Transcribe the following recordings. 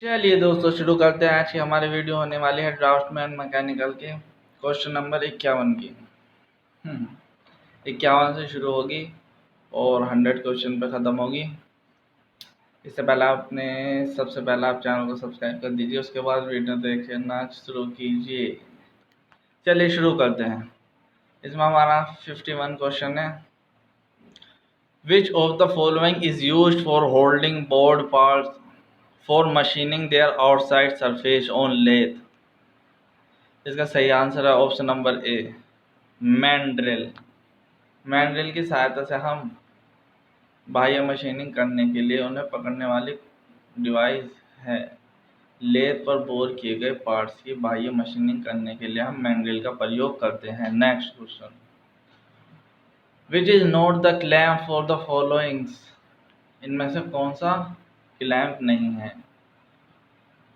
चलिए दोस्तों शुरू करते हैं। आज की हमारी वीडियो होने वाली है ड्राफ्टमैन मैकेनिकल के क्वेश्चन नंबर 51 की। 51 से शुरू होगी और 100 क्वेश्चन पे ख़त्म होगी। इससे पहले सबसे पहले आप चैनल को सब्सक्राइब कर दीजिए, उसके बाद वीडियो देखना शुरू कीजिए। चलिए शुरू करते हैं। इसमें हमारा 51 क्वेश्चन है। Which of the following is used for holding bored parts for machining their outside surface on lathe. इसका सही आंसर है option number A, mandrel. Mandrel की सहायता से हम बाह्य मशीनिंग करने के लिए उन्हें पकड़ने वाली डिवाइस है। लेथ पर बोर किए गए पार्ट्स की बाह्य मशीनिंग करने के लिए हम मैंड्रिल का प्रयोग करते हैं। Next question, which is not the clamp for the followings. इनमें से कौन सा क्लैम्प नहीं है।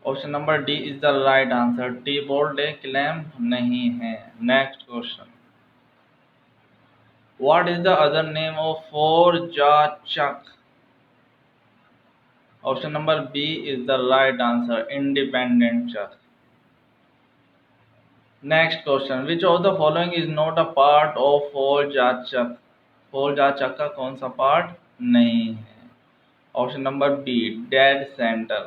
Option number D is the right answer, T bolt एक क्लैम्प नहीं है। Next question, what is the other name of four-jaw chuck? Option number B is the right answer, independent chuck. Next question, which of the following is not a part of four-jaw chuck? four-jaw chuck का कौन सा part नहीं है। Option number B, dead centre.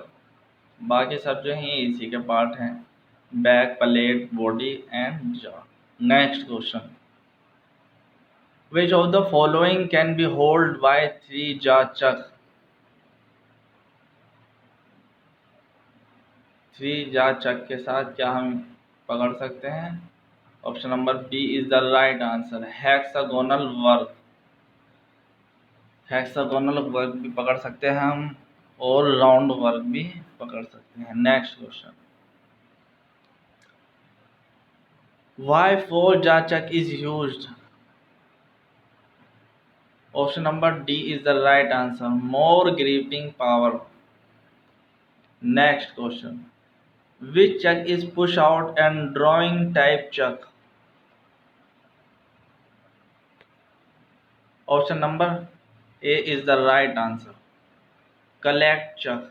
बाकी सब जो हैं इसी के पार्ट हैं, back, plate, body and jaw. Next question, which of the following can be held by three-jaw chuck? Three-jaw chuck के साथ क्या हम पकड़ सकते हैं। Option number B is the right answer, hexagonal work. Hexagonal work भी पकड़ सकते हैं हम और राउंड वर्क भी पकड़ सकते हैं। Next question, why four jaw chuck is used. Option number D is the right answer, more gripping power. Next question, which chuck is push out and drawing type chuck? Option number A is the right answer, collect chuck,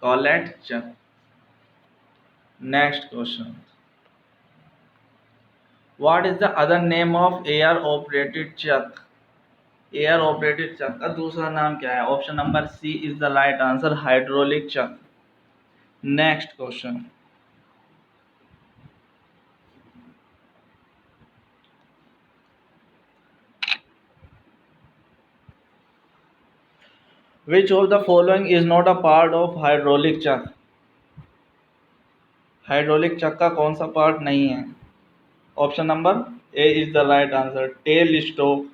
collect chuck. Next question, what is the other name of air operated chuck? Air operated chuck का दूसरा नाम क्या है। Option number C is the right answer, hydraulic chuck. Next question, which of the following is not a part of hydraulic chuck? हाइड्रोलिक चक का कौन सा पार्ट नहीं है। Option number A is the right answer, tailstock.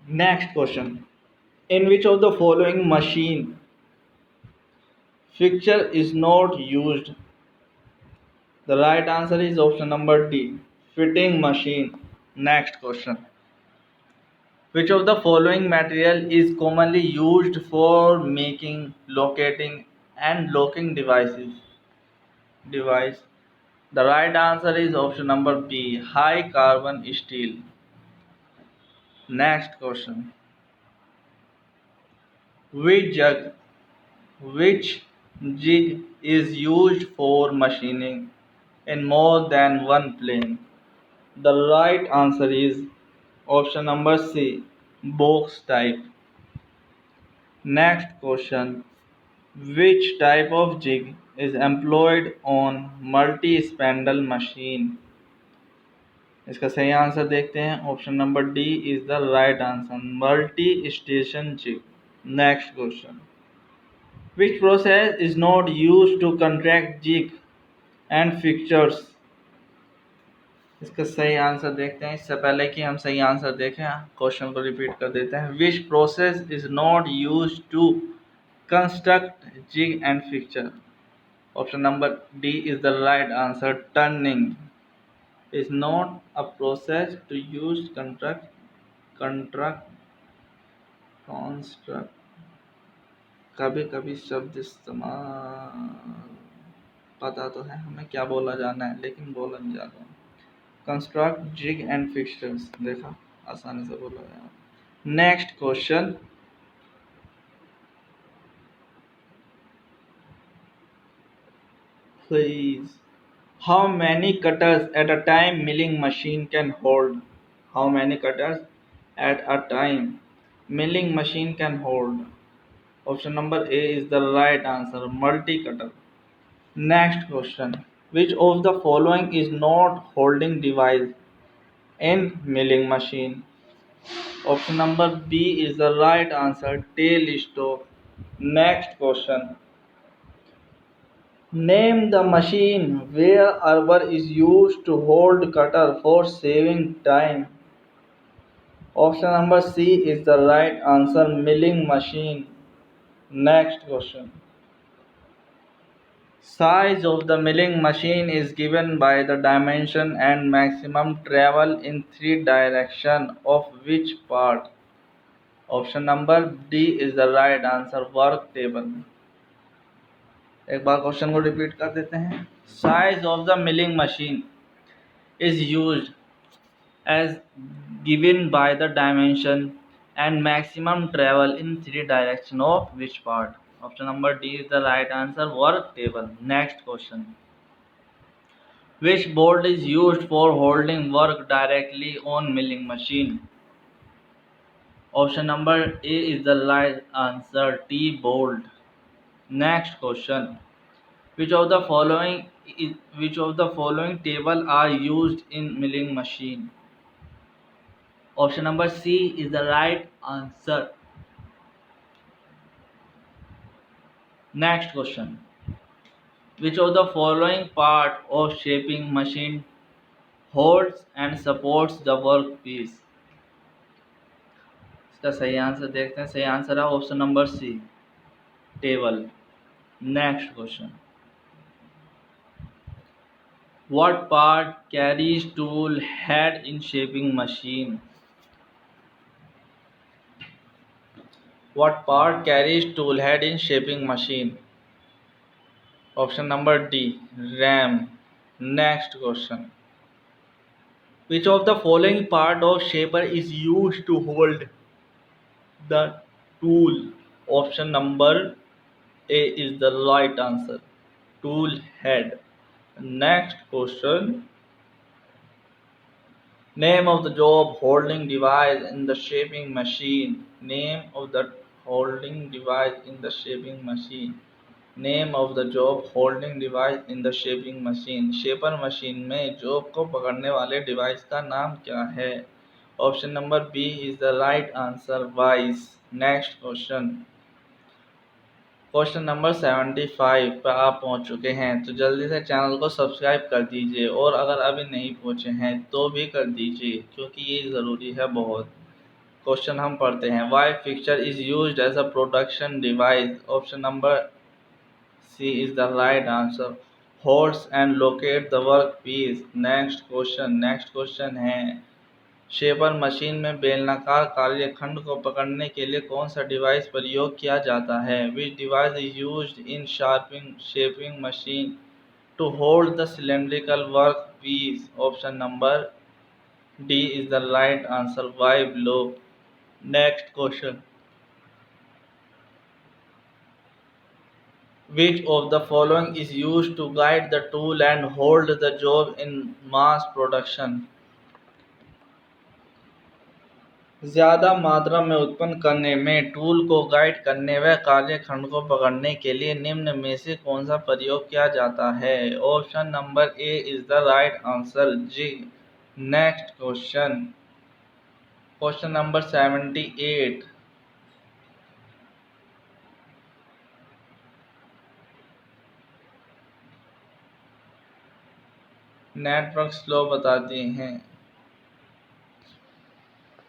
Next question, in which of the following machine fixture is not used? The right answer is option number D, fitting machine. Next question, which of the following material is commonly used for making, locating and locking device? The right answer is option number B, high carbon steel. Next question, which jug which jig is used for machining in more than one plane? The right answer is option number C, box type. Next question, which type of jig is employed on multi-spindle machine? इसका सही answer देखते हैं। Option number D is the right answer, multi station jig. Next question, which process is not used to contract jig and fixtures? इसका सही answer देखते हैं। इससे पहले कि हम सही आंसर देखें, क्वेश्चन को रिपीट कर देते हैं। which process is not used to construct jig and fixture? Option number D is the right answer, turning is not a process to use construct कभी कभी शब्द इस्तेमाल पता तो है हमें क्या बोला जाना है, लेकिन बोला नहीं जाता। कंस्ट्रक्ट जिग एंड फिक्सचर्स, देखा आसानी से बोला गया। Next question. Please. How many cutters at a time milling machine can hold? How many cutters at a time milling machine can hold? Option number A is the right answer, multi cutter. Next question. Which of the following is not holding device in milling machine? Option number B is the right answer, tail stroke. Next question. Name the machine where arbor is used to hold cutter for saving time. Option number C is the right answer, milling machine. Next question. Size of the milling machine is given by the dimension and maximum travel in three direction of which part? Option number D is the right answer, work table. एक बार question को repeat कर देते हैं. Size of the milling machine is used as given by the dimension and maximum travel in three direction of which part? Option number D is the right answer, work table. Next question. Which board is used for holding work directly on milling machine? Option number A is the right answer, T board. Next question. Which of the following table are used in milling machine? Option number C is the right answer. Next question. Which of the following part of shaping machine holds and supports the workpiece? इसका सही answer देखते हैं. सही answer है option number C, table. Next question. What part carries tool head in shaping machine? What part carries tool head in shaping machine? Option number D, ram. Next question. Which of the following part of shaper is used to hold the tool? Option number A is the right answer, tool head. Next question. Name of the job holding device in the shaping machine. Name of the holding device in the shaping machine. Name of the job holding device in the shaping machine. Shaper machine में job को पकड़ने वाले device का नाम क्या है? Option number B is the right answer, vice. Next question. Question number 75 पर आप पहुंच चुके हैं तो जल्दी से चैनल को सब्सक्राइब कर दीजिए, और अगर अभी नहीं पहुंचे हैं तो भी कर दीजिए क्योंकि ये ज़रूरी है बहुत. क्वेश्चन हम पढ़ते हैं. Why fixture is used as a production device? Option number C is the right answer, holds and locate the work piece. Next question. Next question है शेपर मशीन में बेलनाकार कार्यखंड को पकड़ने के लिए कौन सा डिवाइस प्रयोग किया जाता है? Which device is used in shaping machine to hold the cylindrical work piece? Option number D is the right answer, Y block. Next question. Which of the following is used to guide the tool and hold the job in mass production? ज्यादा मात्रा में उत्पन्न करने में tool को guide करने व कार्यखंड को पकड़ने के लिए निम्न में से कौन सा प्रयोग किया जाता है? Option number A is the right answer, G. Next question. Question number 78. Network slow बताती हैं.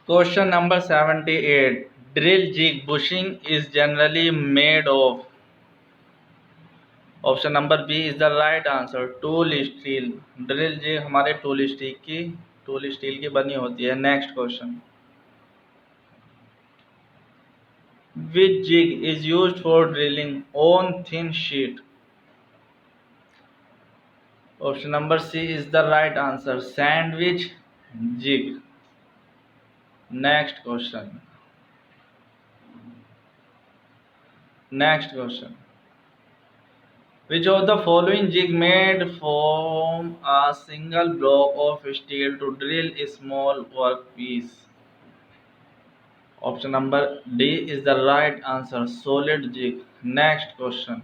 Question number 78. Drill jig bushing is generally made of? Option number B is the right answer, tool steel. Drill jig हमारे tool steel की बनी होती है. Next question. Which jig is used for drilling on thin sheet? Option number C is the right answer, sandwich jig. Next question. Next question. Which of the following jig made from a single block of steel to drill a small workpiece? Option number D is the right answer. Solid jig. Next question.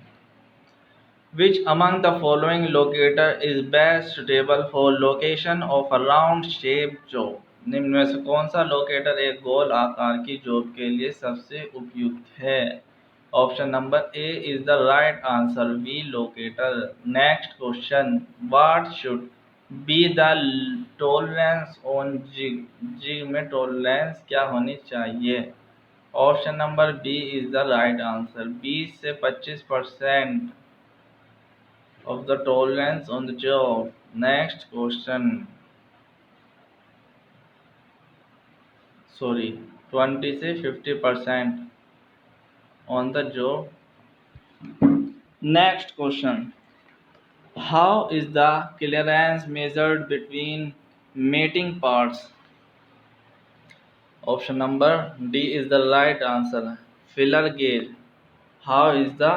Which among the following locator is best suitable for location of a round shaped job? निम्न में से कौन सा locator एक गोल आकार की job के लिए सबसे उपयुक्त है? Option number A is the right answer. V locator. Next question. What should be the tolerance on jig? Jig में टॉलरेंस क्या होनी चाहिए? Option number B is the right answer. 20 से 25% of the tolerance on the job. Next question. Sorry, 20 से 50% on the job. Next question. How is the clearance measured between mating parts? Option number D is the right answer. Filler gauge. How is the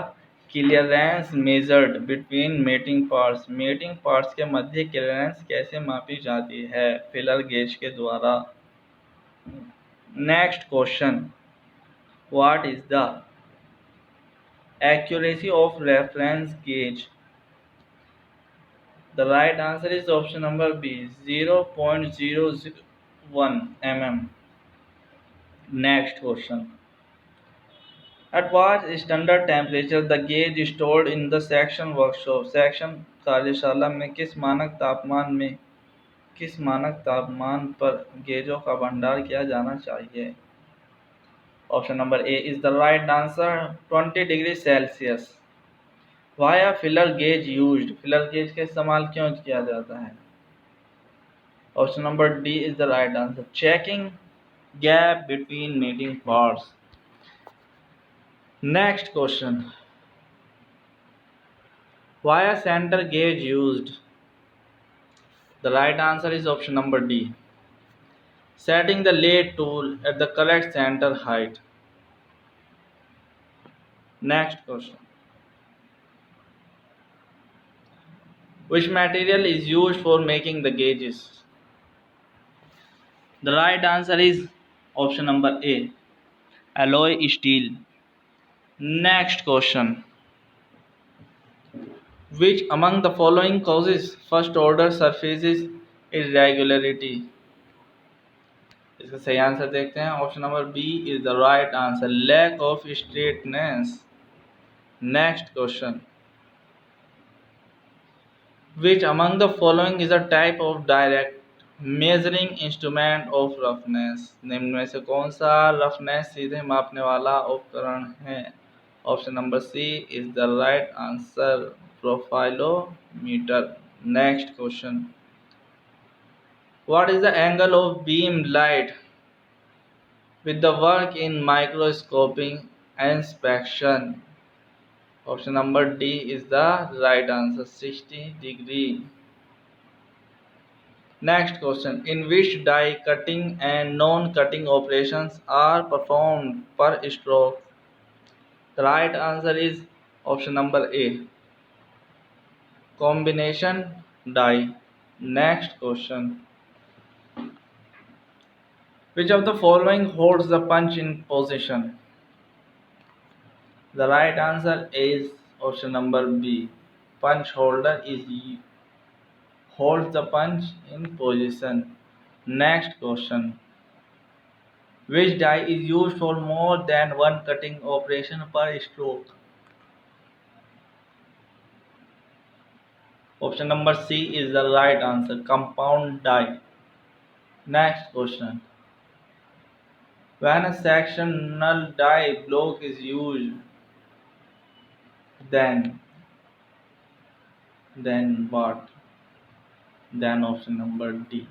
clearance measured between mating parts? Mating parts के मध्य clearance कैसे मापी जाती है? Filler gauge के द्वारा. Next question. What is the accuracy of reference gauge? The right answer is option number B. 0.001 mm. Next question. At what standard temperature the gauge stored in the section workshop? Section कार्यशाला में किस मानक तापमान पर गेजों का भंडार किया जाना चाहिए? Option number A is the right answer. 20 degree Celsius. Why a filler gauge used? Filler gauge का इस्तेमाल क्यों किया जाता है? Option number D is the right answer. Checking gap between mating parts. Next question. Why a center gauge used? The right answer is option number D. Setting the lathe tool at the correct center height. Next question. Which material is used for making the gauges? The right answer is option number A. Alloy steel. Next question. Which among the following causes first order surfaces irregularity? इसका सही answer देखते हैं. Option number B is the right answer. Lack of straightness. Next question. Which among the following is a type of direct measuring instrument of roughness? निम्न में से कौन सा roughness सीधे मापने वाला उपकरण है? Option number C is the right answer. Profilometer. Next question. What is the angle of beam light with the work in microscopic inspection? Option number D is the right answer. 60 degree. Next question. In which die cutting and non-cutting operations are performed per stroke? The right answer is option number A. Combination die. Next question. Which of the following holds the punch in position? The right answer is option number B. Punch holder holds the punch in position. Next question. Which die is used for more than one cutting operation per stroke? Option number C is the right answer. Compound die. Next question. When a sectional die block is used, then what? Then option number D.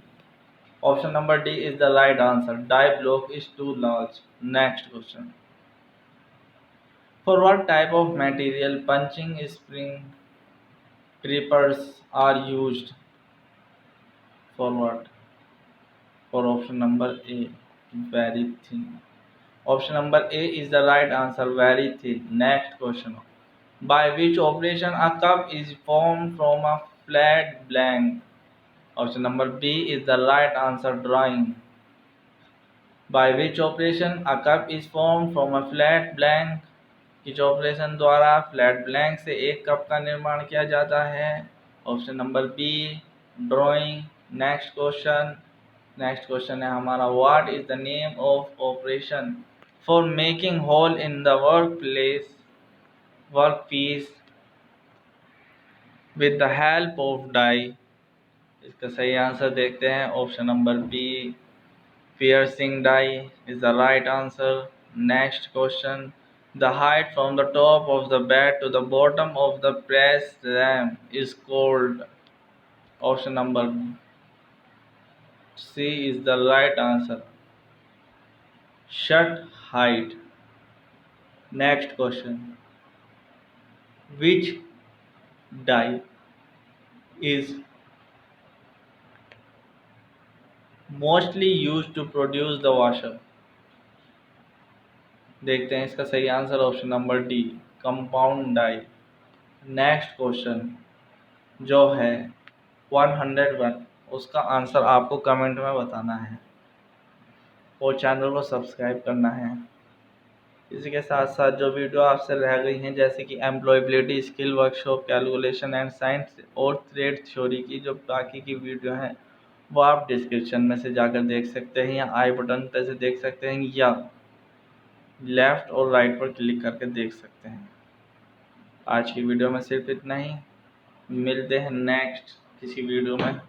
Option number D is the right answer. Die block is too large. Next question. For what type of material punching spring preppers are used? For what? For option number A, very thin. Option number A is the right answer, very thin. Next question, by which operation a cup is form from a flat blank. Option number B is the right answer, drawing. By which operation a cup is form from a flat blank. किस operation द्वारा flat blank से एक cup का निर्माण किया जाता है। Option number B, drawing. Next question है हमारा, what is the name of operation for making hole in the work piece with the help of die. इसका सही आंसर देखते हैं। Option number B, piercing die is the right answer. Next question. The height from the top of the bed to the bottom of the press ram is called. Option number C is the right answer. Shut height. Next question. Which die is mostly used to produce the washer? देखते हैं इसका सही answer. Option number D, compound die. Next question जो है 101, उसका answer आपको comment में बताना है और चैनल को सब्सक्राइब करना है। इसी के साथ साथ जो वीडियो आपसे रह गई हैं, जैसे कि employability skill workshop, calculation and science और ट्रेड थ्योरी की जो बाकी की वीडियो हैं, वो आप डिस्क्रिप्शन में से जाकर देख सकते हैं, या आई बटन पे से देख सकते हैं, या लेफ़्ट और राइट पर क्लिक करके देख सकते हैं। आज की वीडियो में सिर्फ इतना ही। मिलते हैं नेक्स्ट किसी वीडियो में।